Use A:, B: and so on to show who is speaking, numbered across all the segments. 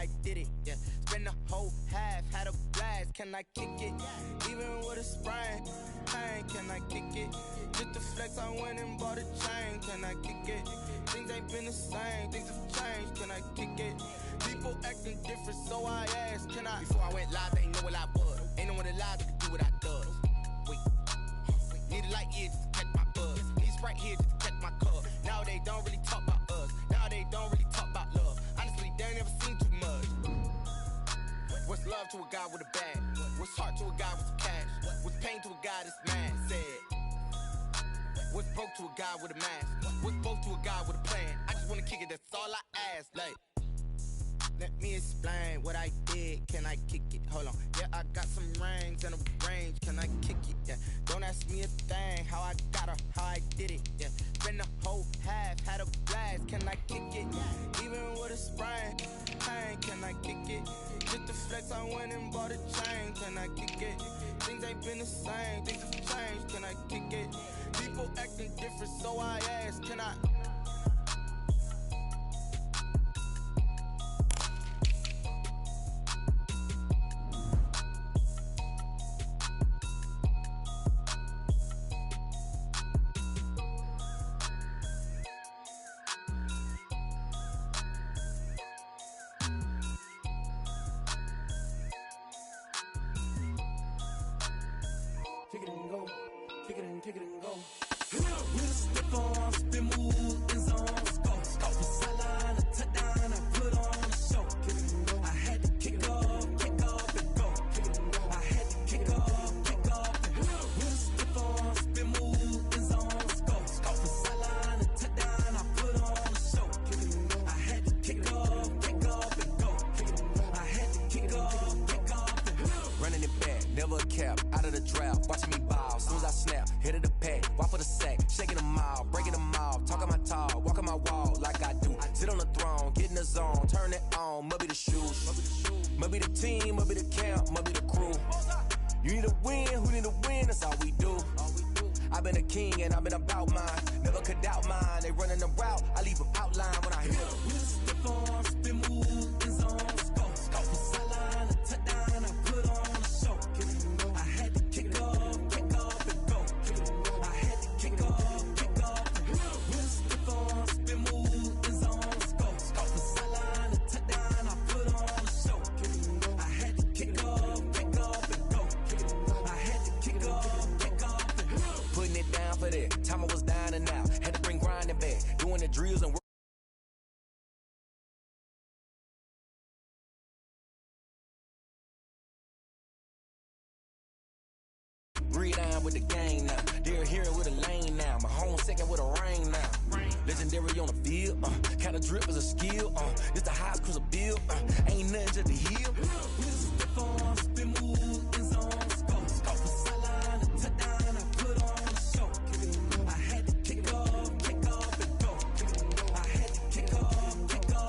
A: I did it, yeah. Spend the whole half, had a blast, can I kick it? Even with a sprain, pain, can I kick it? Just to flex, I went and bought a chain, can I kick it? Things ain't been the same, things have changed, can I kick it? People acting different, so I asked, can I? Before I went live, they ain't know what I was. Ain't no one alive that could do what I does. Wait, need a light year just to catch my buzz. Need Sprite here just to catch my cup. Now they don't really talk about us. Now they don't really talk about love. Honestly, they ain't never seen too much. What's love to a guy with a bag? What's heart to a guy with some cash? What's pain to a guy that's mad? Said. What's broke to a guy with a mask? What's both to a guy with a plan? I just wanna kick it, that's all I ask. Like, let me explain what I did. Can I kick it? Hold on. Yeah, I got some rings and a range. Can I kick it? Yeah. Don't ask me a thing. How I got her, how I did it. Yeah. Spend the whole half, had a blast. Can I kick it? Even with a sprain, pain. Can I kick it? Just to flex, I went and bought a chain. Can I kick it? Things ain't been the same. Things have changed. Can I kick it? People acting different, so I ask, can I?
B: Kick it and go, kick it and go. With a stiff arm, spin move, in zone, scope. From sideline to touchdown, I put on a show. Kick it and go. I had to kick off and go. Kick it and go. I had to kick off and go. With a stiff arm, spin move, in zone, scope. From sideline to touchdown, I put on a show. Kick it and go. I had to kick off and go. Kick it and go. I had to kick off and go.
C: Running it back, never a cap, out of the drought, watching me ball. Soon as I snap, hit of the pack, walk for the sack, shaking them all, breaking them off, talking my talk, walking my wall like I do. Sit on the throne, get in the zone, turn it on, must be the shoes, must be the team, must be the camp, must be the crew. You need a win, who need a win, that's all we do. I've been a king and I've been about mine, never could doubt mine. They running the route, I leave them outline when I hit them.
B: With a stiff arm, spin move, in zone, scope. From sideline to touchdown, I put on a show. Kick it and go. I had to kick off and go. Kick it and go. I had to kick off and go. With a stiff arm, spin move, in zone, scope. From sideline to touchdown, I put on a show. Kick it and go. I had to kick off and go. Kick it and go. I had to kick off and go.
C: Putting it down for that, time I was down and out, had to bring grinding back, doing the drills and work. Breathe down with the gang now. They're here with a lane now. My home second with a rain now. Legendary on the field. Kind of drip is a skill. It's the highest cruiser bill. Ain't nothing just to heal.
B: With a stiff arm, spin move, in zone, scope. From sideline to touchdown, I put on a show. Kick it and go. I had to kick off and go. Kick it and go. I had to kick off and go.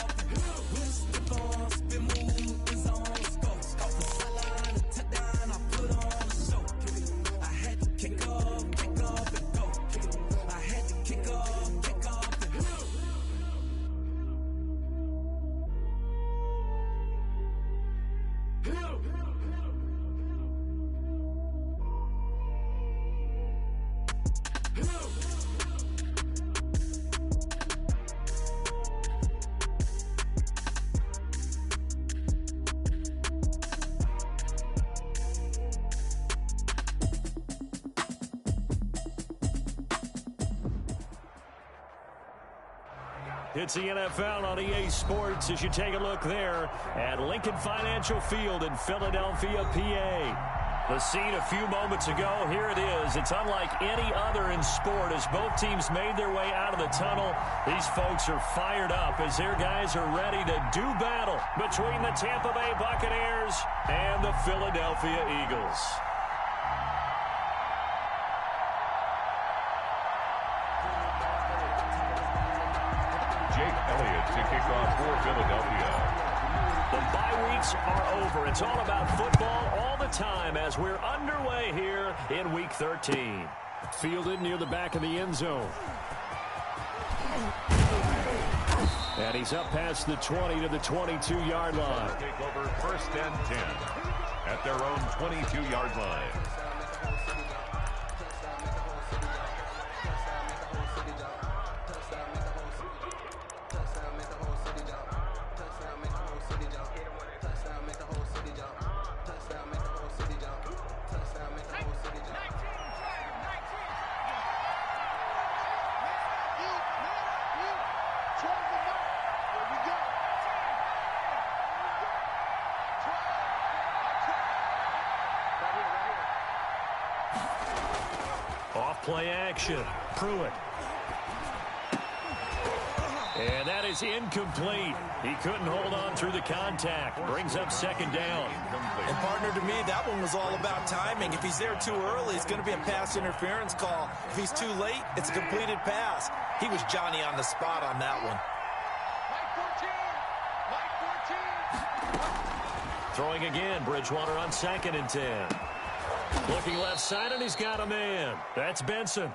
B: With a stiff arm, spin move, in zone, scope. From sideline to touchdown, I put on a show. Kick it and go. I had to kick off and go. Kick it and go. I had to kick off and go.
D: It's the NFL on EA Sports as you take a look there at Lincoln Financial Field in Philadelphia, PA. The scene a few moments ago, here it is. It's unlike any other in sport as both teams made their way out of the tunnel. These folks are fired up as their guys are ready to do battle between the Tampa Bay Buccaneers and the Philadelphia Eagles.
E: To kick off for Philadelphia.
D: The bye weeks are over. It's all about football all the time as we're underway here in Week 13. Fielded near the back of the end zone. And he's up past the 20 to the 22-yard line.
E: Take over 1st and 10 at their own 22-yard line.
D: Play action. Pruitt. And that is incomplete. He couldn't hold on through the contact. Brings up 2nd down.
F: And partner, to me, that one was all about timing. If he's there too early, it's going to be a pass interference call. If he's too late, it's a completed pass. He was Johnny on the spot on that one.
D: Throwing again. Bridgewater on 2nd and 10. Looking left side, and he's got a man. That's Benson.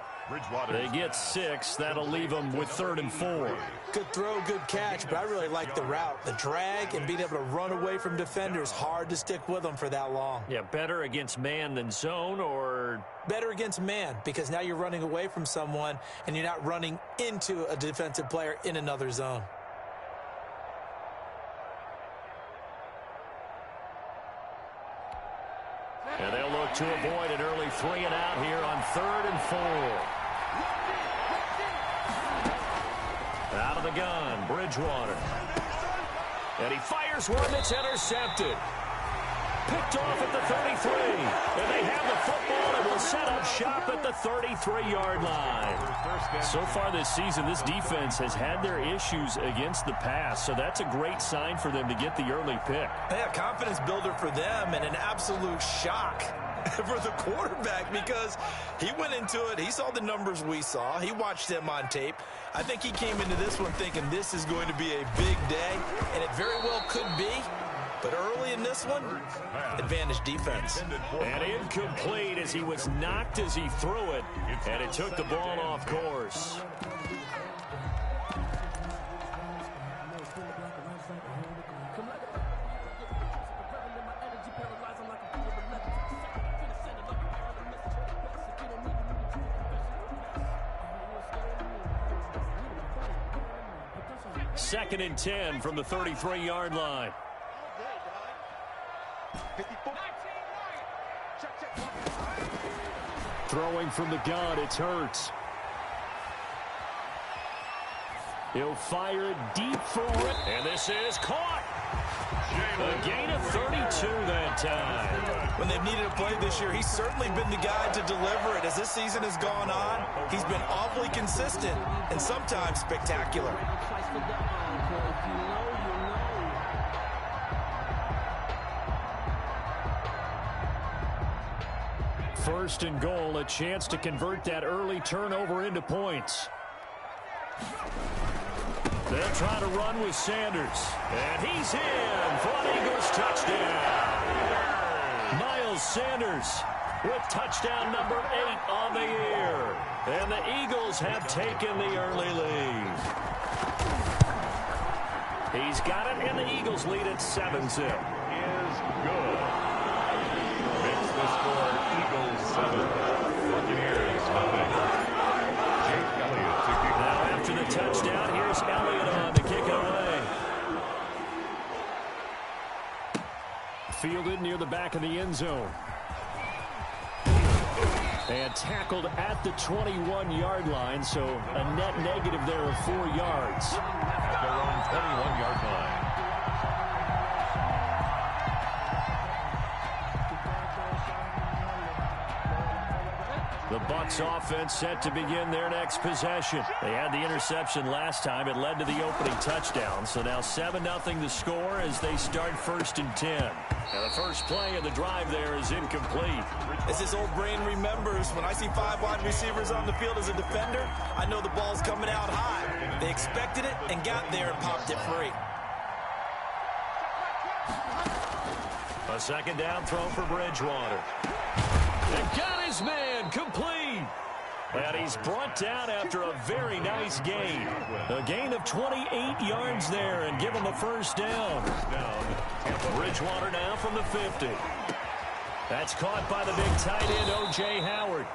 D: They get 6. That'll leave them with 3rd and 4.
F: Good throw, good catch, but I really like the route. The drag and being able to run away from defenders. Hard to stick with them for that long.
D: Yeah, better against man than zone, or?
F: Better against man, because now you're running away from someone, and you're not running into a defensive player in another zone.
D: And they'll look to avoid an early 3 and out here on 3rd and 4. Out of the gun, Bridgewater. And he fires one that's intercepted. Picked off at the 33. And they have the football and will set up shop at the 33-yard line. So far this season, this defense has had their issues against the pass, so that's a great sign for them to get the early pick.
F: Yeah, confidence builder for them and an absolute shock for the quarterback because he went into it. He saw the numbers we saw. He watched them on tape. I think he came into this one thinking this is going to be a big day, and it very well could be. But early in this one, advantage defense.
D: And incomplete as he was knocked as he threw it, and it took the ball off course. Second and 10 from the 33-yard line. Throwing from the gun, it's Hurts. He'll fire it deep for Rick. And this is caught. A gain of 32 that time.
F: When they've needed a play this year, he's certainly been the guy to deliver it. As this season has gone on, he's been awfully consistent and sometimes spectacular.
D: First and goal, a chance to convert that early turnover into points. They'll try to run with Sanders. And he's in for an Eagles touchdown. Miles Sanders with touchdown number 8 on the year. And the Eagles have taken the early lead. He's got it, and the Eagles lead at 7-0.
E: Is good. Makes the score Eagles 7. Buccaneers nothing. Jake Elliott to kick.
D: Now after the touchdown, here's Elliott on to kick it away. Fielded near the back of the end zone. And tackled at the 21-yard line, so a net negative there of 4 yards.
E: At their own 21-yard line.
D: The Bucs offense set to begin their next possession. They had the interception last time. It led to the opening touchdown. So now 7-0 the score as they start 1st and 10. And the first play of the drive there is incomplete.
F: As his old brain remembers, when I see 5 wide receivers on the field as a defender, I know the ball's coming out high. They expected it and got there and popped it free.
D: A second down throw for Bridgewater. And got his man complete. And he's brought down after a very nice gain. A gain of 28 yards there and give him a first down. Bridgewater now from the 50. That's caught by the big tight end, O.J. Howard.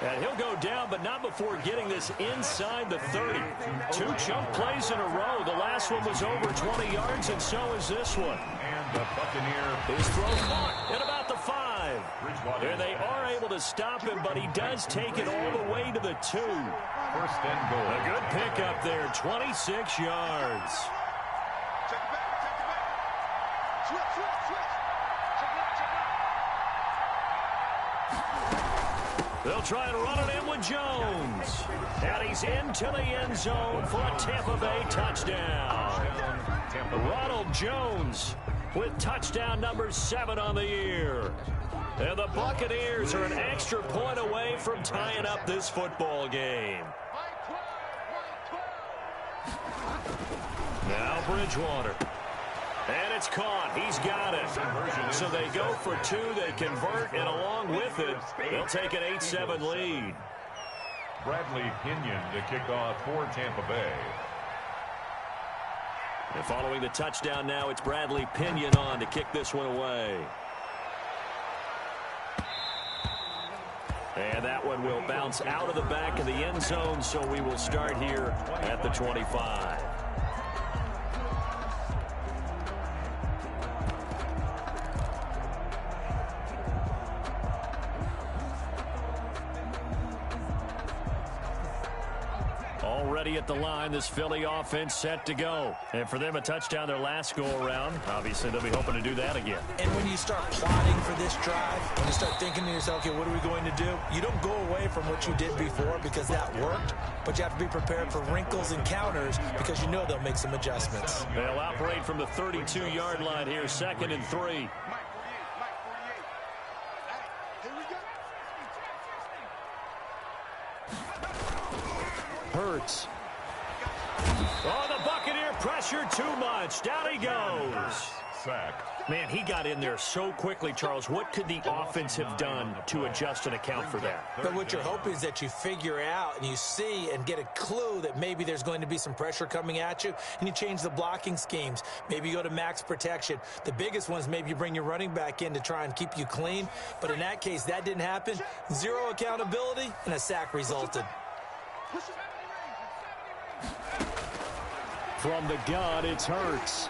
D: And he'll go down, but not before getting this inside the 30. 2 chunk plays in a row. The last one was over 20 yards, and so is this one.
E: And the Buccaneer.
D: His throw caught at about the 5. And they are able to stop him, but he does take it all the way to the 2.
E: First and goal.
D: A good pickup there, 26 yards. They'll try and run it in with Jones. And he's into the end zone for a Tampa Bay touchdown. Ronald Jones with touchdown number 7 on the year. And the Buccaneers are an extra point away from tying up this football game. Now Bridgewater. And it's caught. He's got it. So they go for 2. They convert, and along with it, they'll take an 8-7 lead.
E: Bradley Pinion to kick off for Tampa Bay.
D: And following the touchdown now, it's Bradley Pinion on to kick this one away. And that one will bounce out of the back of the end zone, so we will start here at the 25. Already at the line, this Philly offense set to go. And for them, a touchdown their last go-around. Obviously, they'll be hoping to do that again.
F: And when you start plotting for this drive, when you start thinking to yourself, okay, what are we going to do? You don't go away from what you did before because that worked, but you have to be prepared for wrinkles and counters because you know they'll make some adjustments.
D: They'll operate from the 32-yard line here, 2nd and 3. Hurts. Oh, the Buccaneer pressure too much. Down he goes.
E: Sack.
D: Man, he got in there so quickly, Charles. What could the offense have done to adjust and account for that?
F: But what you're hoping is that you figure out and you see and get a clue that maybe there's going to be some pressure coming at you, and you change the blocking schemes. Maybe you go to max protection. The biggest one is maybe you bring your running back in to try and keep you clean. But in that case, that didn't happen. 0 accountability, and a sack resulted.
D: From the gun, it's Hurts.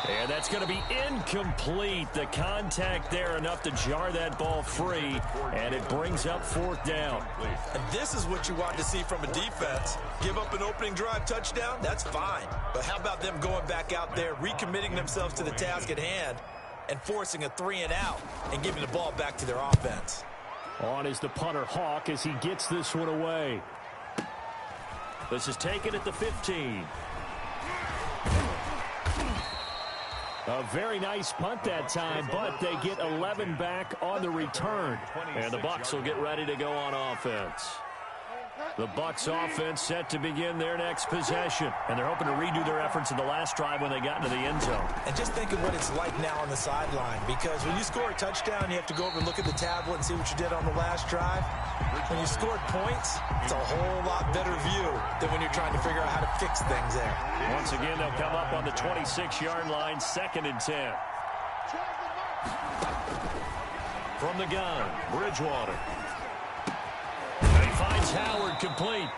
D: And that's going to be incomplete. The contact there enough to jar that ball free, and it brings up 4th down.
F: And this is what you want to see from a defense. Give up an opening drive touchdown, that's fine. But how about them going back out there, recommitting themselves to the task at hand, and forcing a 3-and-out and giving the ball back to their offense.
D: On is the punter Hawk as he gets this one away. This is taken at the 15. A very nice punt that time, but they get 11 back on the return. And the Bucs will get ready to go on offense. The Bucs offense set to begin their next possession. And they're hoping to redo their efforts in the last drive when they got into the end zone.
F: And just think of what it's like now on the sideline. Because when you score a touchdown, you have to go over and look at the tablet and see what you did on the last drive. When you scored points, it's a whole lot better view than when you're trying to figure out how to fix things there.
D: Once again, they'll come up on the 26-yard line, 2nd and 10. From the gun, Bridgewater. Finds Howard complete.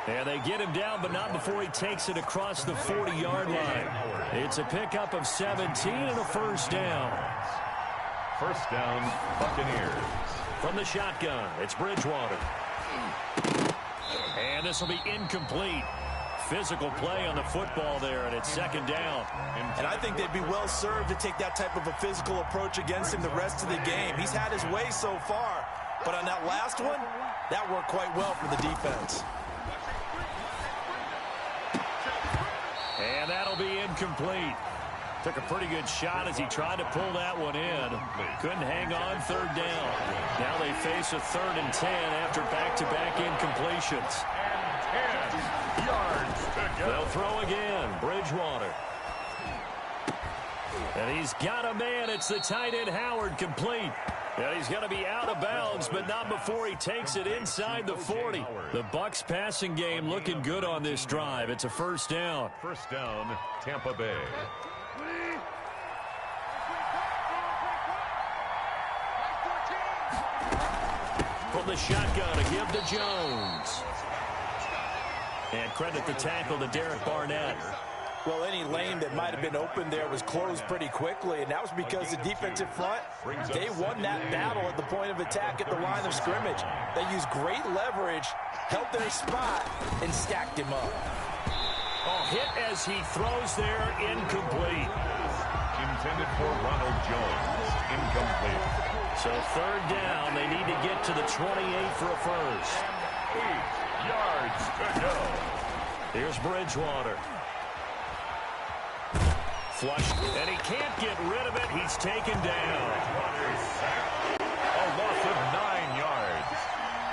D: And they get him down, but not before he takes it across the 40-yard line. It's a pickup of 17 and a first down.
E: First down, Buccaneers.
D: From the shotgun, it's Bridgewater. And this will be incomplete. Physical play on the football there, and it's 2nd down.
F: And I think they'd be well served to take that type of a physical approach against him the rest of the game. He's had his way so far, but on that last one, that worked quite well for the defense.
D: And that'll be incomplete. Took a pretty good shot as he tried to pull that one in. Couldn't hang on, 3rd down. Now they face a 3rd and 10 after back-to-back incompletions.
E: And 10 yards to go.
D: They'll throw again. Bridgewater. And he's got a man. It's the tight end Howard complete. And he's going to be out of bounds, but not before he takes it inside the 40. The Bucs passing game looking good on this drive. It's a first down.
E: First down, Tampa Bay.
D: From the shotgun, a give to Jones. And credit the tackle to Derek Barnett.
F: Well, any lane that might have been open there was closed pretty quickly, and that was because the defensive front, they won that battle at the point of attack at the line of scrimmage. They used great leverage, held their spot, and stacked him up.
D: Oh, hit as he throws there, incomplete.
E: Intended for Ronald Jones, incomplete.
D: So third down, they need to get to the 28 for a first.
E: 8 yards to go.
D: Here's Bridgewater. Flush, and he can't get rid of it. He's taken down.
E: A loss of 9 yards.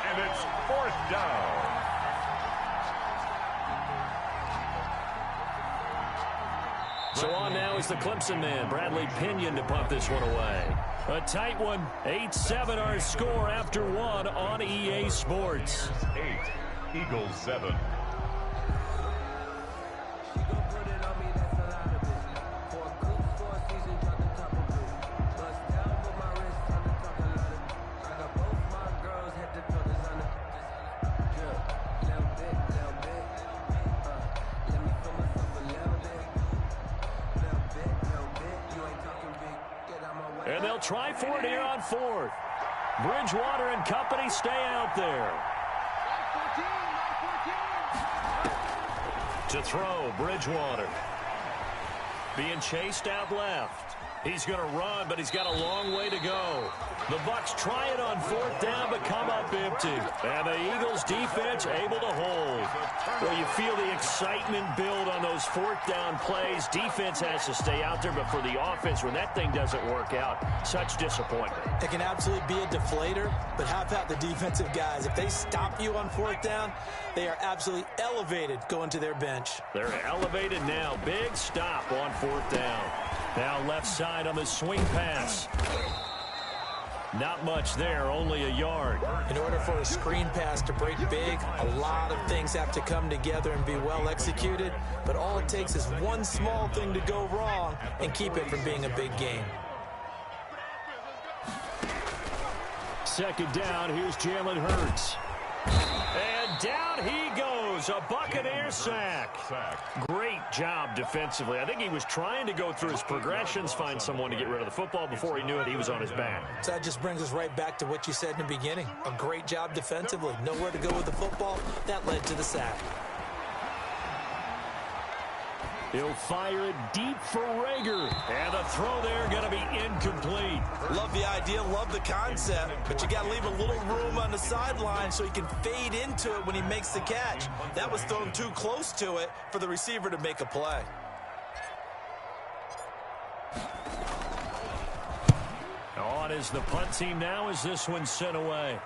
E: And it's fourth down.
D: So on now is the Clemson man, Bradley Pinion, to punt this one away. A tight one, 8-7 our score after one on EA Sports.
E: 8, Eagles 7.
D: And they'll try for it here on fourth. Bridgewater and company stay out there. To throw, Bridgewater. Being chased out left. He's going to run, but he's got a long way to go. The Bucs try it on fourth down, but come up empty. And the Eagles defense able to hold. Well, you feel the excitement build on those fourth down plays. Defense has to stay out there, but for the offense, when that thing doesn't work out, such disappointment.
F: It can absolutely be a deflator, but how about the defensive guys? If they stop you on fourth down, they are absolutely elevated going to their bench.
D: They're elevated now. Big stop on fourth down. Now left side on the swing pass. Not much there, only a yard.
F: In order for a screen pass to break big, a lot of things have to come together and be well executed, but all it takes is one small thing to go wrong and keep it from being a big game.
D: Second down, here's Jalen Hurts. And down he goes, a Buccaneer sack. Great job defensively. I think he was trying to go through his progressions, find someone to get rid of the football. Before he knew it, he was on his back.
F: So that just brings us right back to what you said in the beginning. A great job defensively. Nowhere to go with the football. That led to the sack.
D: He'll fire it deep for Rager. And the throw there going to be incomplete.
F: Love the idea, love the concept, but you got to leave a little room on the sideline so he can fade into it when he makes the catch. That was thrown too close to it for the receiver to make a play.
D: On is the punt team now as this one's sent away.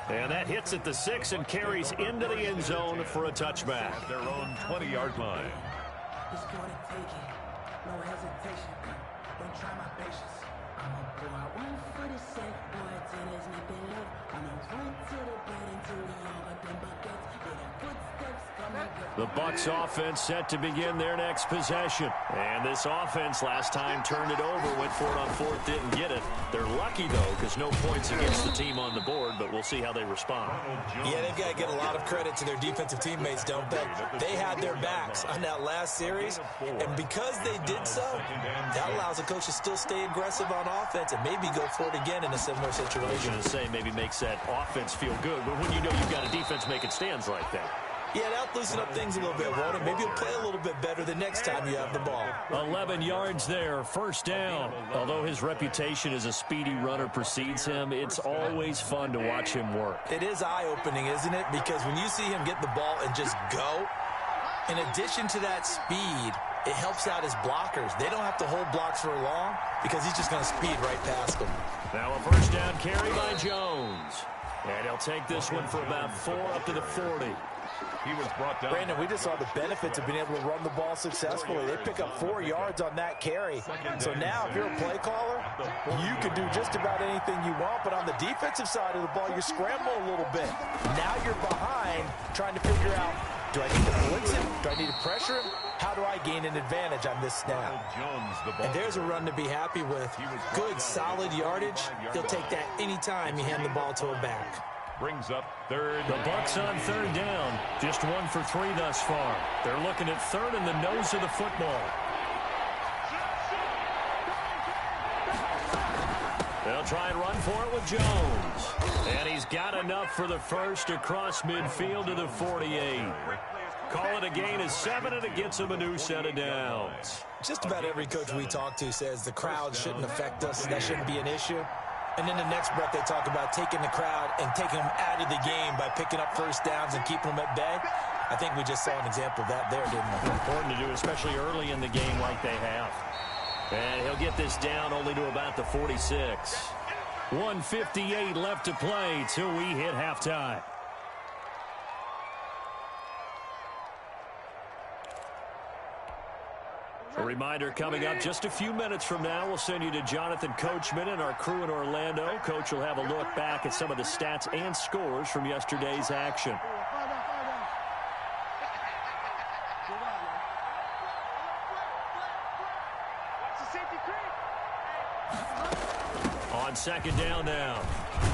D: And that hits at the 6 and carries into the end zone for a touchback.
E: At their own 20-yard line.
B: It's gonna take it, no hesitation. Don't try my patience. I'm a boy, I won't for the set, boy, till there's nothing left. I'm a run to the bed until we all got them buckets. Yeah, the footsteps coming.
D: The Bucs offense set to begin their next possession. And this offense last time turned it over, went for it on fourth, didn't get it. They're lucky, though, because no points against the team on the board, but we'll see how they respond.
F: Yeah, they've got to get a lot of credit to their defensive teammates, don't they? They had their backs on that last series, and because they did so, that allows the coach to still stay aggressive on offense and maybe go for it again in a similar situation.
D: I was going to say maybe makes that offense feel good, but when you know you've got a defense making stands like that.
F: Yeah, that'll loosen up things a little bit, won't it? Maybe you'll play a little bit better the next time you have the ball.
D: 11 yards there, first down. Although his reputation as a speedy runner precedes him, it's always fun to watch him work.
F: It is eye-opening, isn't it? Because when you see him get the ball and just go, in addition to that speed, it helps out his blockers. They don't have to hold blocks for long because he's just going to speed right past them.
D: Now a first down carry by Jones. And he'll take this one for about 4 up to the 40.
E: He was brought down.
F: Brandon, we just saw the benefits of being able to run the ball successfully. They pick up 4 yards on that carry. So now if you're a play caller, you can do just about anything you want, but on the defensive side of the ball, you scramble a little bit. Now you're behind trying to figure out, do I need to blitz him? Do I need to pressure him? How do I gain an advantage on this snap? And there's a run to be happy with. Good, solid yardage. He'll take that anytime you hand the ball to a back.
E: Brings up third.
D: The Bucs on third down. Just 1 for 3 thus far. They're looking at third in the nose of the football. They'll try and run for it with Jones. And he's got enough for the first across midfield to the 48. Call it a gain of 7, and it gets him a new set of downs.
F: Just about every coach we talk to says the crowd shouldn't affect us. That shouldn't be an issue. And in the next breath, they talk about taking the crowd and taking them out of the game by picking up first downs and keeping them at bay. I think we just saw an example of that there, didn't we?
D: Important to do, especially early in the game like they have. And he'll get this down only to about the 46. 1:58 left to play till we hit halftime. A reminder coming up just a few minutes from now, we'll send you to Jonathan Coachman and our crew in Orlando. Coach will have a look back at some of the stats and scores from yesterday's action. On second down now,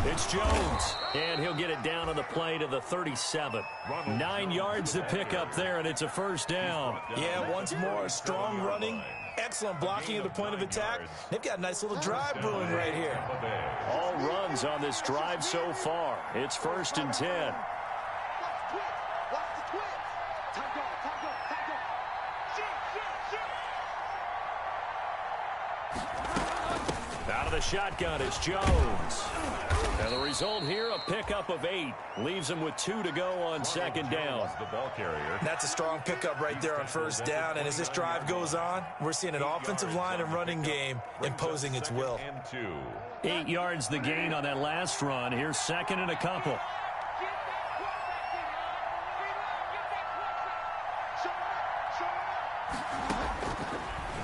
D: it's Jones, and he'll get it down on the play to the 37. 9 yards to pick up there, and it's a first down.
F: Yeah, once more, strong running, excellent blocking at the point of attack. They've got a nice little drive brewing right here.
D: All runs on this drive so far. It's 1st and 10. Out of the shotgun is Jones. And the result here, a pickup of 8. Leaves him with 2 to go on second down.
E: The ball carrier.
F: That's a strong pickup right there on first down. And as this drive goes on, we're seeing an offensive line and running game imposing its will.
D: 8 yards the gain on that last run. Here's second and a couple.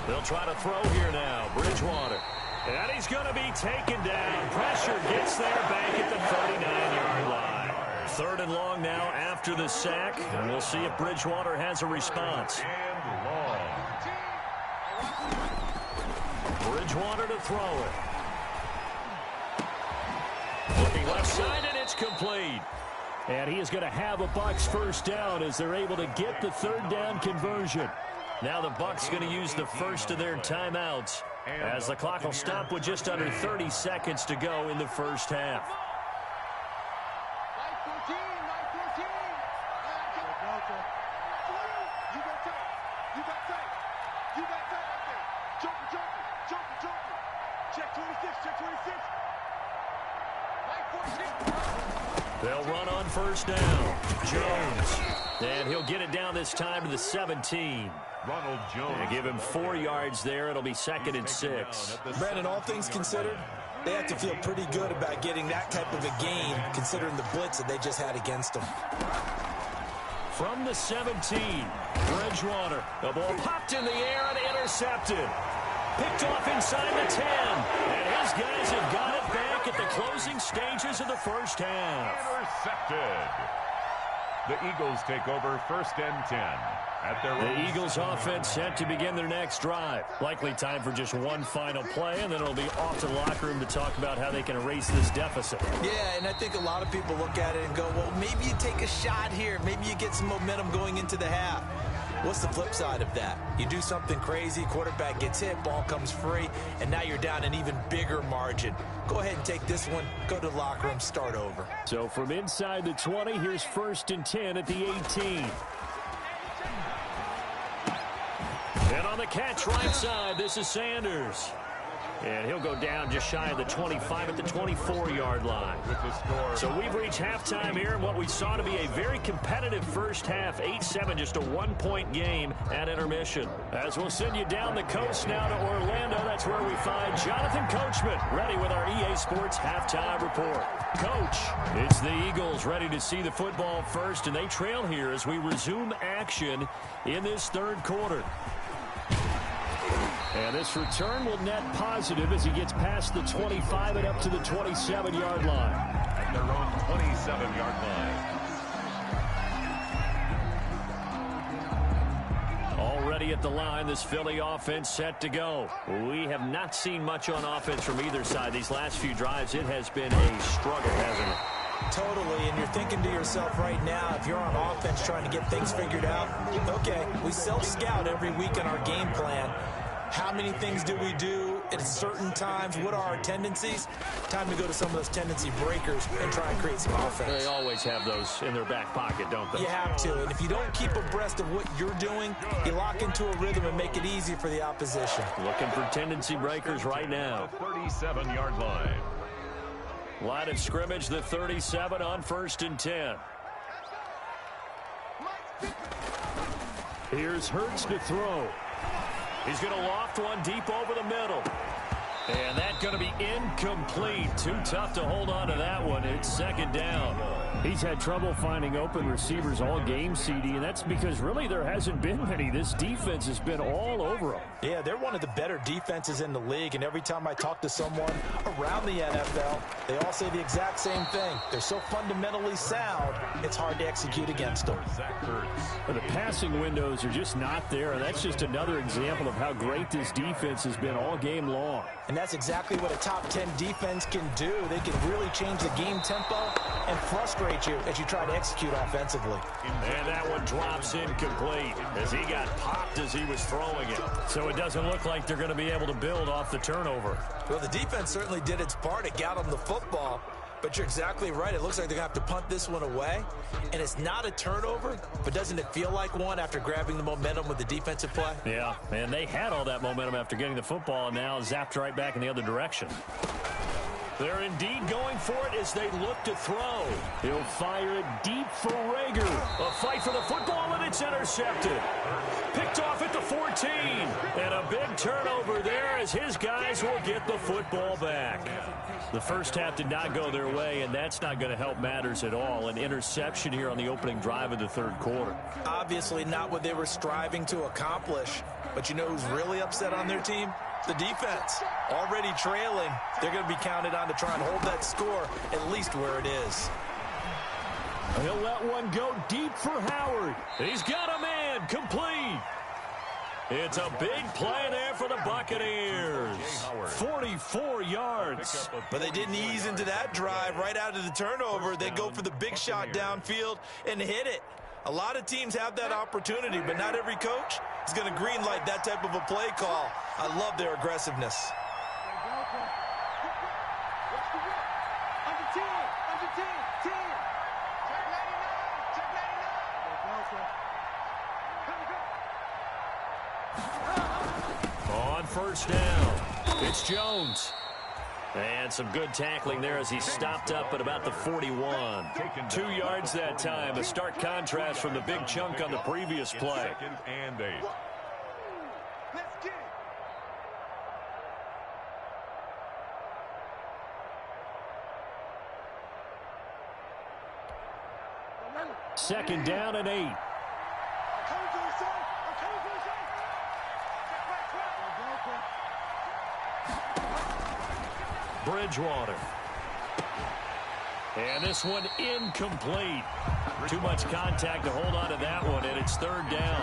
D: They'll try to throw here now. Bridgewater. And he's going to be taken down. Pressure gets there back at the 39-yard line. 3rd and long now after the sack. And we'll see if Bridgewater has a response. Bridgewater to throw it. Looking left side, and it's complete. And he is going to have a Bucs first down as they're able to get the 3rd down conversion. Now the Bucs going to use the first of their timeouts as the clock will stop with just under 30 seconds to go in the first half. They'll run on first down. Jones. And he'll get it down this time to the 17.
E: Ronald Jones.
D: And give him 4 yards there. It'll be 2nd and 6.
F: Brandon, all things considered, they have to feel pretty good about getting that type of a gain considering the blitz that they just had against them.
D: From the 17, Bridgewater. The ball popped in the air and intercepted. Picked off inside the 10. And his guys have got it back at the closing stages of the first half.
E: Intercepted. The Eagles take over 1st and 10.
D: The Eagles offense set to begin their next drive. Likely time for just one final play, and then it'll be off to the locker room to talk about how they can erase this deficit.
F: Yeah, and I think a lot of people look at it and go, well, maybe you take a shot here. Maybe you get some momentum going into the half. What's the flip side of that? You do something crazy, quarterback gets hit, ball comes free, and now you're down an even bigger margin. Go ahead and take this one, go to the locker room, start over.
D: So from inside the 20, here's 1st and 10 at the 18. And on the catch right side, this is Sanders. And he'll go down just shy of the 25 at the 24-yard line. So we've reached halftime here in what we saw to be a very competitive first half. 8-7, just a one-point game at intermission. As we'll send you down the coast now to Orlando, that's where we find Jonathan Coachman, ready with our EA Sports halftime report. Coach, it's the Eagles ready to see the football first, and they trail here as we resume action in this third quarter. And this return will net positive as he gets past the 25 and up to the 27-yard line.
E: At their own 27-yard line.
D: Already at the line, this Philly offense set to go. We have not seen much on offense from either side. These last few drives, it has been a struggle, hasn't it?
F: Totally, and you're thinking to yourself right now, if you're on offense trying to get things figured out, okay, we self-scout every week in our game plan. How many things do we do at certain times? What are our tendencies? Time to go to some of those tendency breakers and try and create some offense.
D: They always have those in their back pocket, don't they?
F: You have to, and if you don't keep abreast of what you're doing, you lock into a rhythm and make it easy for the opposition.
D: Looking for tendency breakers right now.
E: 37-yard line.
D: Line of scrimmage, the 37 on 1st and 10. Here's Hurts to throw. He's going to loft one deep over the middle. And that's going to be incomplete. Too tough to hold on to that one. It's second down. He's had trouble finding open receivers all game, CD, and that's because really there hasn't been many. This defense has been all over him.
F: Yeah, they're one of the better defenses in the league, and every time I talk to someone around the NFL, they all say the exact same thing. They're so fundamentally sound, it's hard to execute against them.
D: The passing windows are just not there, and that's just another example of how great this defense has been all game long.
F: And that's exactly what a top 10 defense can do. They can really change the game tempo and frustrate you as you try to execute offensively.
D: And that one drops incomplete as he got popped as he was throwing it. So it doesn't look like they're going to be able to build off the turnover.
F: Well, the defense certainly did its part. It got them the football. But you're exactly right. It looks like they're going to have to punt this one away. And it's not a turnover, but doesn't it feel like one after grabbing the momentum with the defensive play?
D: Yeah, and they had all that momentum after getting the football and now zapped right back in the other direction. They're indeed going for it as they look to throw. He'll fire it deep for Rager. A fight for the football, and it's intercepted. Picked off at the 14. And a big turnover there as his guys will get the football back. The first half did not go their way, and that's not going to help matters at all. An interception here on the opening drive of the third quarter.
F: Obviously not what they were striving to accomplish. But you know who's really upset on their team? The defense. Already trailing. They're going to be counted on to try and hold that score at least where it is.
D: He'll let one go deep for Howard. He's got a man. Complete. It's a big play there for the Buccaneers. 44 yards.
F: But they didn't ease into that drive right out of the turnover. They go for the big shot downfield and hit it. A lot of teams have that opportunity, but not every coach is going to greenlight that type of a play call. I love their aggressiveness.
D: On first down, it's Jones. And some good tackling there as he stopped up at about the 41. 2 yards that time. A stark contrast from the big chunk on the previous play.
E: Second and 8.
D: Second down and 8. Bridgewater. And this one incomplete. Too much contact to hold on to that one, and it's third down.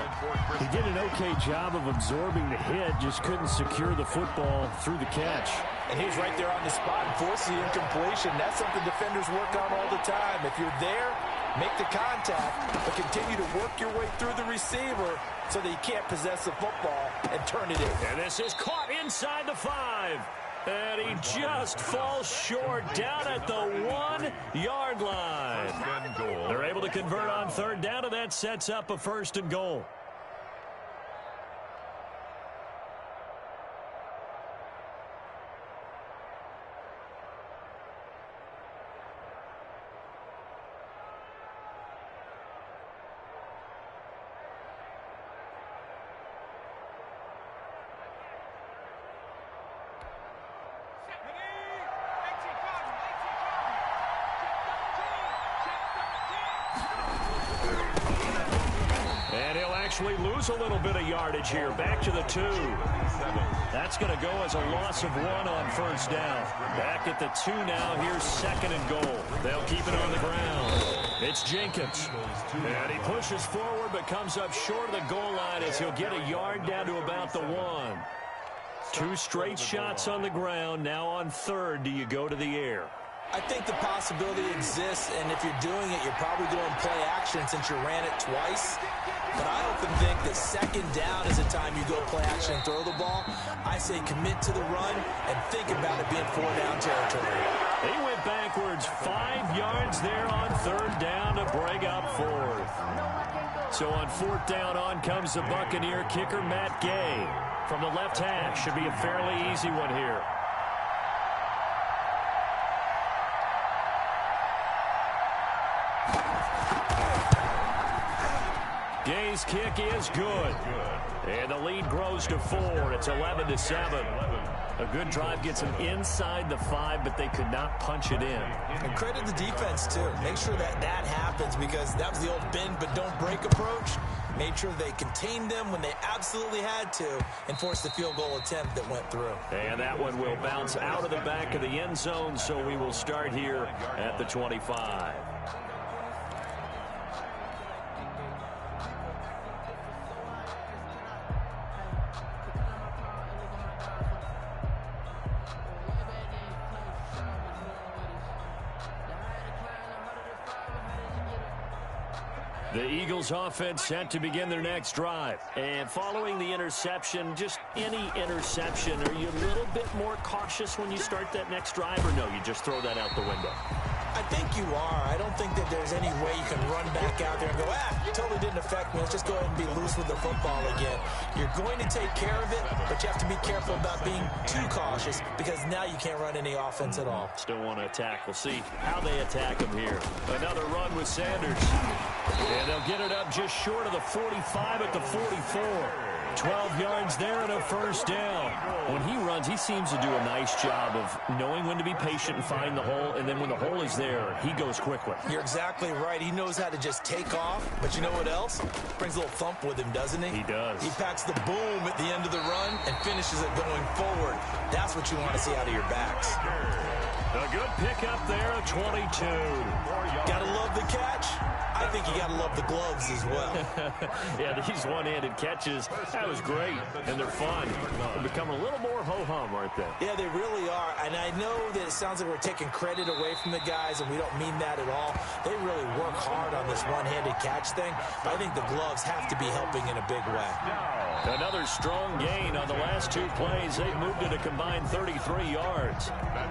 D: He did an okay job of absorbing the hit, just couldn't secure the football through the catch.
F: And he's right there on the spot and force the incompletion. That's something defenders work on all the time. If you're there, make the contact, but continue to work your way through the receiver so that you can't possess the football and turn it in.
D: And this is caught inside the 5. And he just falls short down at the 1-yard line. They're able to convert on third down, and that sets up a 1st and goal. actually lose a little bit of yardage here. Back to the 2. That's going to go as a loss of 1 on first down. Back at the 2 now. Here's 2nd and goal. They'll keep it on the ground. It's Jenkins. And he pushes forward but comes up short of the goal line as he'll get a yard down to about the 1. 2 straight shots on the ground. Now on 3rd, do you go to the air?
F: I think the possibility exists, and if you're doing it, you're probably doing play action since you ran it twice. But I often think that 2nd down is the time you go play action and throw the ball. I say commit to the run and think about it being 4-down territory.
D: He went backwards 5 yards there on 3rd down to break up 4th. So on 4th down, on comes the Buccaneer kicker, Matt Gay. From the left hash, should be a fairly easy one here. Gay's kick is good. And the lead grows to 4. It's 11-7. A good drive gets them inside the 5, but they could not punch it in.
F: And credit the defense, too. Make sure that happens, because that was the old bend but don't break approach. Made sure they contained them when they absolutely had to and forced the field goal attempt that went through.
D: And that one will bounce out of the back of the end zone, so we will start here at the 25. The Eagles offense set to begin their next drive. And following the interception, just any interception, are you a little bit more cautious when you start that next drive, or no, you just throw that out the window?
F: I think you are. I don't think that there's any way you can run back out there and go, totally didn't affect me. Let's just go ahead and be loose with the football again. You're going to take care of it, but you have to be careful about being too cautious, because now you can't run any offense at all.
D: Still want to attack. We'll see how they attack him here. Another run with Sanders. And they'll get it up just short of the 45 at the 44. 12 yards there and a first down. When he runs, he seems to do a nice job of knowing when to be patient and find the hole, and then when the hole is there, he goes quickly.
F: You're exactly right. He knows how to just take off, but you know what else? Brings a little thump with him, doesn't he?
D: He does.
F: He packs the boom at the end of the run and finishes it going forward. That's what you want to see out of your backs.
D: A good pickup there, a 22.
F: Gotta love the catch. I think you gotta love the gloves as well.
D: Yeah, these one-handed catches, that was great, and they're fun. They become a little more ho-hum, aren't they?
F: Yeah, they really are, and I know that it sounds like we're taking credit away from the guys, and we don't mean that at all. They really work hard on this one-handed catch thing, but I think the gloves have to be helping in a big way.
D: Another strong gain on the last 2 plays. They've moved it a combined 33 yards.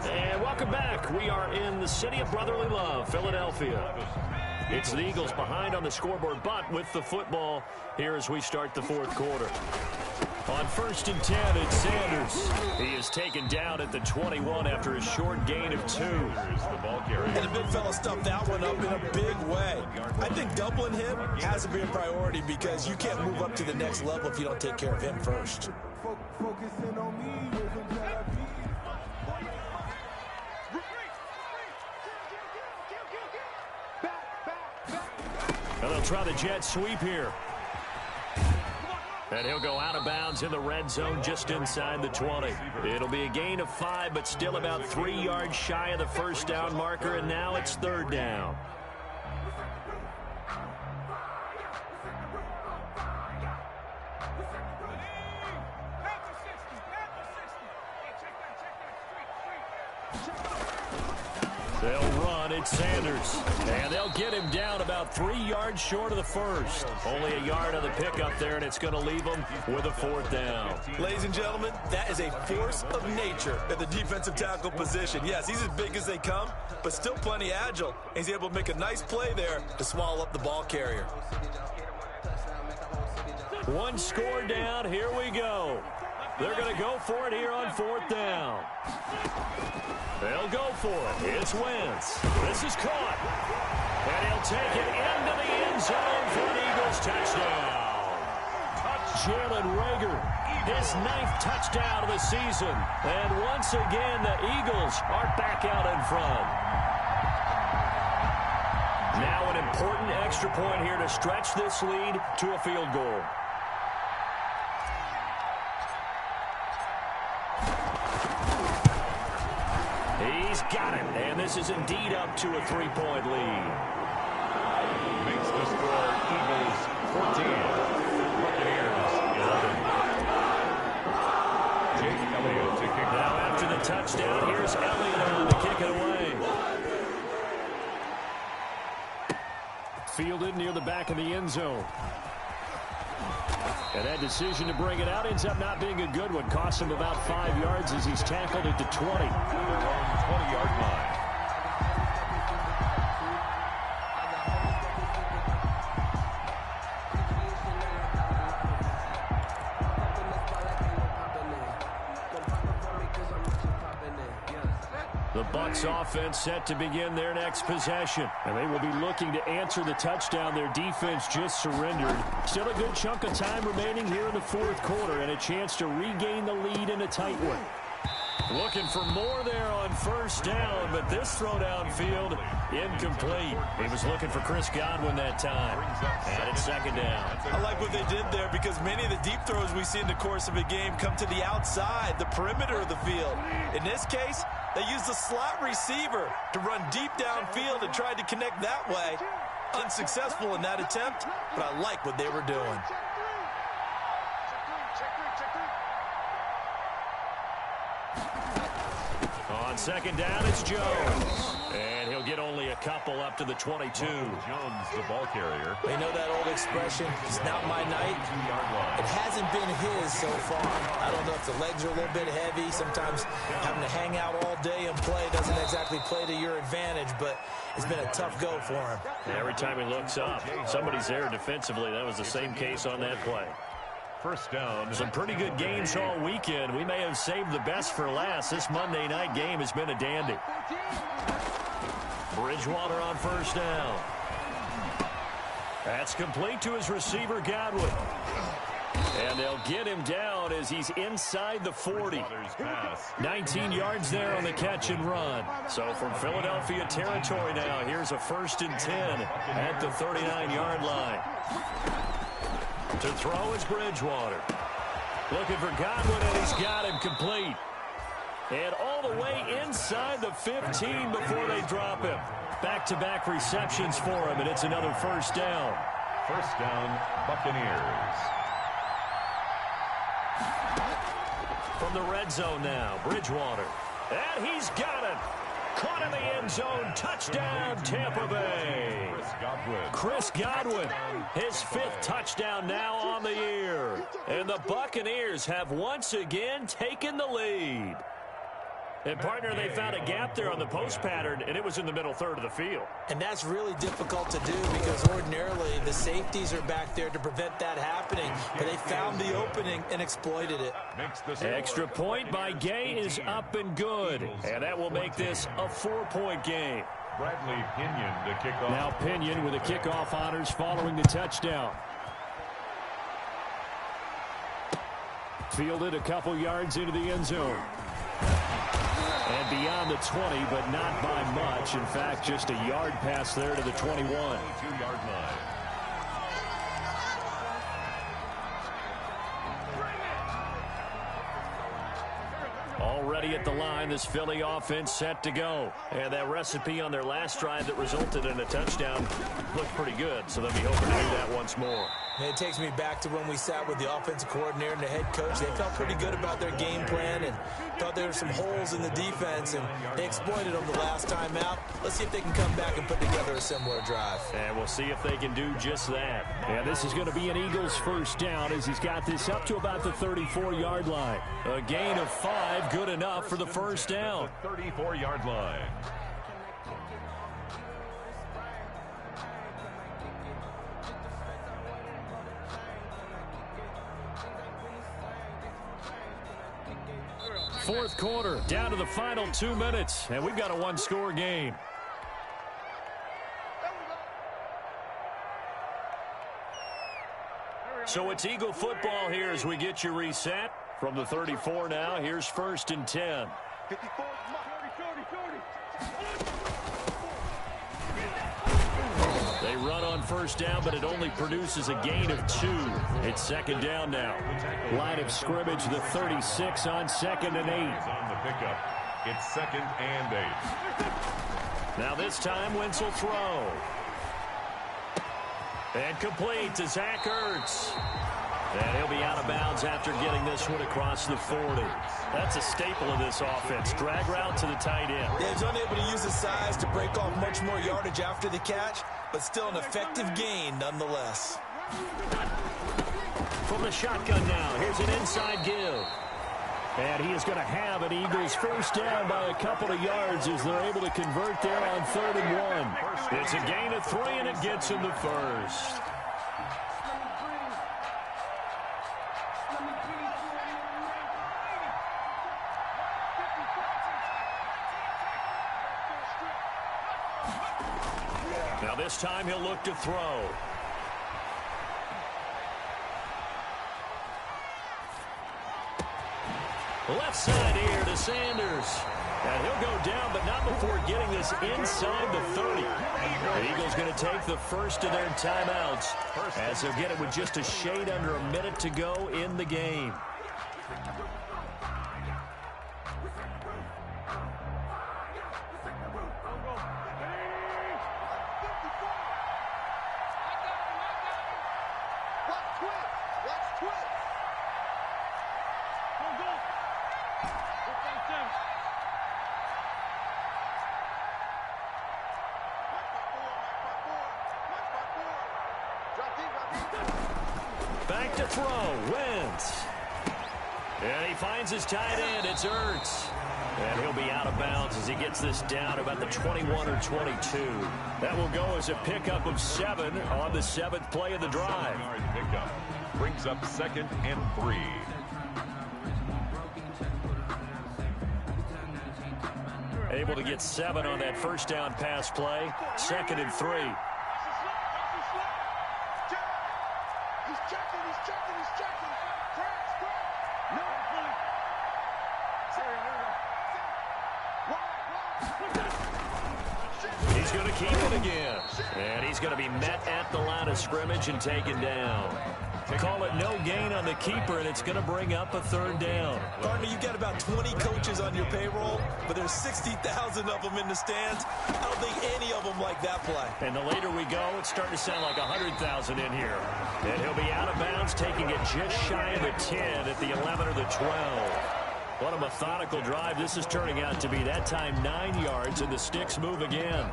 D: And welcome back. We are in the city of brotherly love, Philadelphia. It's the Eagles behind on the scoreboard, but with the football here as we start the 4th quarter. On 1st and 10, it's Sanders. He is taken down at the 21 after a short gain of 2.
F: And the big fella stuffed that one up in a big way. I think doubling him has to be a priority, because you can't move up to the next level if you don't take care of him first.
D: And they'll try the jet sweep here. And he'll go out of bounds in the red zone just inside the 20. It'll be a gain of 5, but still about 3 yards shy of the first down marker, and now it's 3rd down. They'll run. It's Sanders. And they'll get him down about 3 yards short of the first. Only a yard on the pickup there, and it's going to leave him with a 4th down.
F: Ladies and gentlemen, that is a force of nature at the defensive tackle position. Yes, he's as big as they come, but still plenty agile. And he's able to make a nice play there to swallow up the ball carrier.
D: 1 score down. Here we go. They're going to go for it here on 4th down. They'll go for it. It's Wentz. This is caught. And he'll take it into the end zone for an Eagles touchdown. Jalen Reagor, his 9th touchdown of the season. And once again, the Eagles are back out in front. Now an important extra point here to stretch this lead to a field goal. He's got it, and this is indeed up to a 3-point lead.
E: Makes the score Eagles 14, Buccaneers 11. Jake Elliott to kick.
D: Now after the touchdown, here's Elliott to kick it away. Fielded near the back of the end zone. And that decision to bring it out ends up not being a good one. Cost him about 5 yards as he's tackled at the 20.
E: 20-yard line.
D: The Bucs offense set to begin their next possession. And they will be looking to answer the touchdown their defense just surrendered. Still a good chunk of time remaining here in the fourth quarter and a chance to regain the lead in a tight one. Looking for more there on first down, but this throw downfield incomplete. He was looking for Chris Godwin that time. And it's second down.
F: I like what they did there because many of the deep throws we see in the course of a game come to the outside, the perimeter of the field. In this case, they used the slot receiver to run deep downfield and tried to connect that way. Unsuccessful in that attempt, but I like what they were doing.
D: On second down, it's Jones. And he'll get only a couple up to the 22.
E: Jones, the ball carrier.
F: They know that old expression, it's not my night. It hasn't been his so far. I don't know if the legs are a little bit heavy. Sometimes having to hang out all day and play doesn't exactly play to your advantage, but it's been a tough go for him.
D: Every time he looks up, somebody's there defensively. That was the same case on that play.
E: First down.
D: Some pretty good games all weekend. We may have saved the best for last. This Monday night game has been a dandy. Bridgewater on first down. That's complete to his receiver, Godwin. And they'll get him down as he's inside the 40. 19 yards there on the catch and run. So from Philadelphia territory now, here's a 1st and 10 at the 39-yard line. To throw is Bridgewater. Looking for Godwin, and he's got him complete. And all the way inside the 15 before they drop him. Back-to-back receptions for him, and it's another first down.
E: First down, Buccaneers.
D: From the red zone now, Bridgewater. And he's got it. Caught in the end zone. Touchdown, Tampa Bay. Chris Godwin, his 5th touchdown now on the year. And the Buccaneers have once again taken the lead. And, partner, they found a gap there on the post pattern, and it was in the middle third of the field.
F: And that's really difficult to do because ordinarily the safeties are back there to prevent that happening. But they found the opening and exploited it.
D: Extra point by Gay is up and good. And that will make this a 4-point game.
E: Bradley Pinion to kick off.
D: Now Pinion with the kickoff honors following the touchdown. Fielded a couple yards into the end zone. And beyond the 20, but not by much. In fact, just a yard pass there to the 21.
E: 22-yard line.
D: Already at the line, this Philly offense set to go. And that recipe on their last drive that resulted in a touchdown looked pretty good. So they'll be hoping to do that once more.
F: It takes me back to when we sat with the offensive coordinator and the head coach. They felt pretty good about their game plan and thought there were some holes in the defense, and they exploited them the last time out. Let's see if they can come back and put together a similar drive.
D: And we'll see if they can do just that. And this is going to be an Eagles first down as he's got this up to about the 34-yard line. A gain of 5, good enough for the first down.
E: 34-yard line.
D: Fourth quarter, down to the final 2 minutes, and we've got a one-score game. So it's Eagle football here as we get you reset. From the 34 now, here's 1st and 10. They run on first down, but it only produces a gain of 2. It's second down now. Line of scrimmage, the 36 on 2nd and 8.
E: On the pickup, it's 2nd and 8.
D: Now this time, Wentz will throw. And complete to Zach Ertz. And he'll be out of bounds after getting this one across the 40. That's a staple of this offense. Drag route to the tight end.
F: Yeah, he's unable to use his size to break off much more yardage after the catch, but still an effective gain nonetheless.
D: From the shotgun now, here's an inside give. And he is going to have an Eagles first down by a couple of yards as they're able to convert there on 3rd and 1. It's a gain of 3, and it gets him the first. Now this time he'll look to throw. Left side here to Sanders. And he'll go down, but not before getting this inside the 30. The Eagles going to take the first of their timeouts as they'll get it with just a shade under a minute to go in the game. Back to throw, Wentz. And he finds his tight end, it's Ertz. And he'll be out of bounds as he gets this down about the 21 or 22. That will go as a pickup of 7 on the 7th play of the drive.
E: Pickup brings up 2nd and 3.
D: Able to get 7 on that first down pass play. 2nd and 3. He's going to keep it again. And he's going to be met at the line of scrimmage and taken down. Call it no gain on the keeper, and it's going to bring up a 3rd down.
F: Partner, you've got about 20 coaches on your payroll, but there's 60,000 of them in the stands. I don't think any of them like that play.
D: And the later we go, it's starting to sound like 100,000 in here. And he'll be out of bounds, taking it just shy of the 10 at the 11 or the 12. What a methodical drive this is turning out to be. That time 9 yards, and the sticks move again.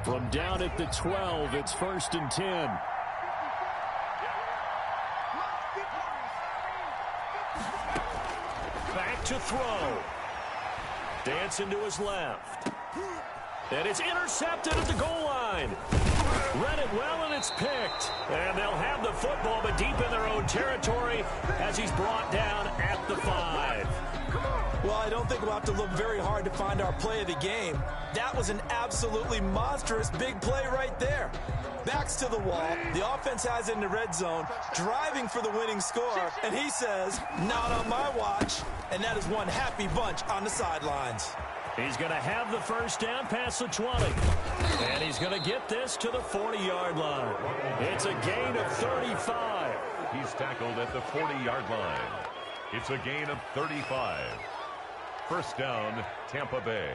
D: From down at the 12, it's 1st and 10. Back to throw. Dancing to his left. And it's intercepted at the goal line. Read it well, and it's picked. And they'll have the football, but deep in their own territory as he's brought down at the 5.
F: Well, I don't think we'll have to look very hard to find our play of the game. That was an absolutely monstrous big play right there. Backs to the wall. The offense has it in the red zone, driving for the winning score. And he says, not on my watch. And that is one happy bunch on the sidelines.
D: He's going to have the first down past the 20. And he's going to get this to the 40-yard line. It's a gain of 35.
E: He's tackled at the 40-yard line. It's a gain of 35. First down, Tampa Bay.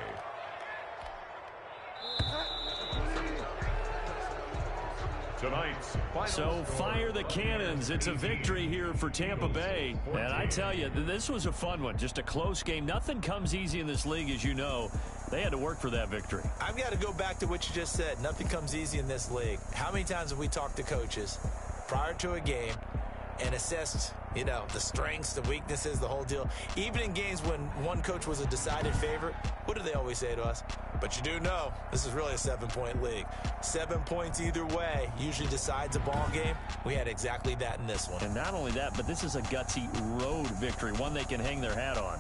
E: Tonight's
D: So fire the cannons. It's a victory here for Tampa Bay. And I tell you, this was a fun one. Just a close game. Nothing comes easy in this league, as you know. They had to work for that victory.
F: I've got to go back to what you just said. Nothing comes easy in this league. How many times have we talked to coaches prior to a game and assessed, you know, the strengths, the weaknesses, the whole deal? Even in games when one coach was a decided favorite, what do they always say to us? But you do know this is really a 7-point league. 7 points either way usually decides a ball game. We had exactly that in this one.
D: And not only that, but this is a gutsy road victory, one they can hang their hat on.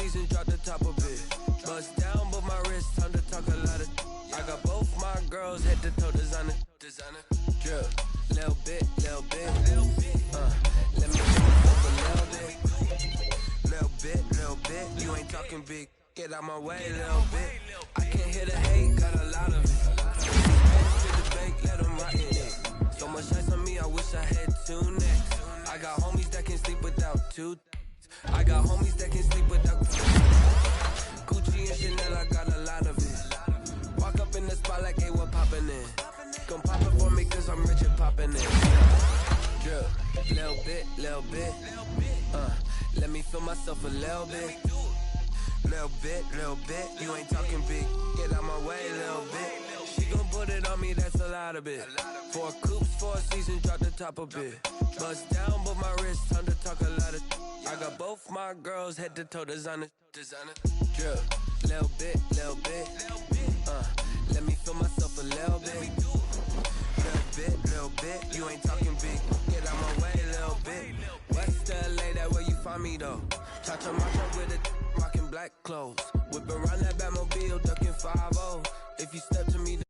C: seasons, drop the top a bit. Bust down, but my wrist, time to talk a lot of. I got both my girls head to toe designer. Drip, little bit. Let me feel myself a little bit. You ain't talking big. Get out my way, little bit. I can't hear the hate, got a lot of it. Head to the bank, let them rot in it. So much ice on me, I wish I had 2 necks. I got homies that can sleep without 2. I got homies that can sleep without Gucci and Chanel, I got a lot of it. Walk up in the spot like, hey, what poppin' in? Come pop it for me, cause I'm rich and poppin' in. Drip, little bit. Let me feel myself a little bit. Little bit. You ain't talking big. Get out my way, little bit. She gon' put it on me, that's a lot of it. 4 coops, 4 seasons, drop the top a bit. Bust down, but my wrist, time to talk a lot of. I got both my girls head to toe designer. Drip, little bit. Let me feel myself a little bit. Little bit. You ain't talking big. Get out my way, little bit. West LA, that where you find me though. Cha-cha macha with it, rockin' black clothes. Whip around that Batmobile, ducking 5-0. If you step to me,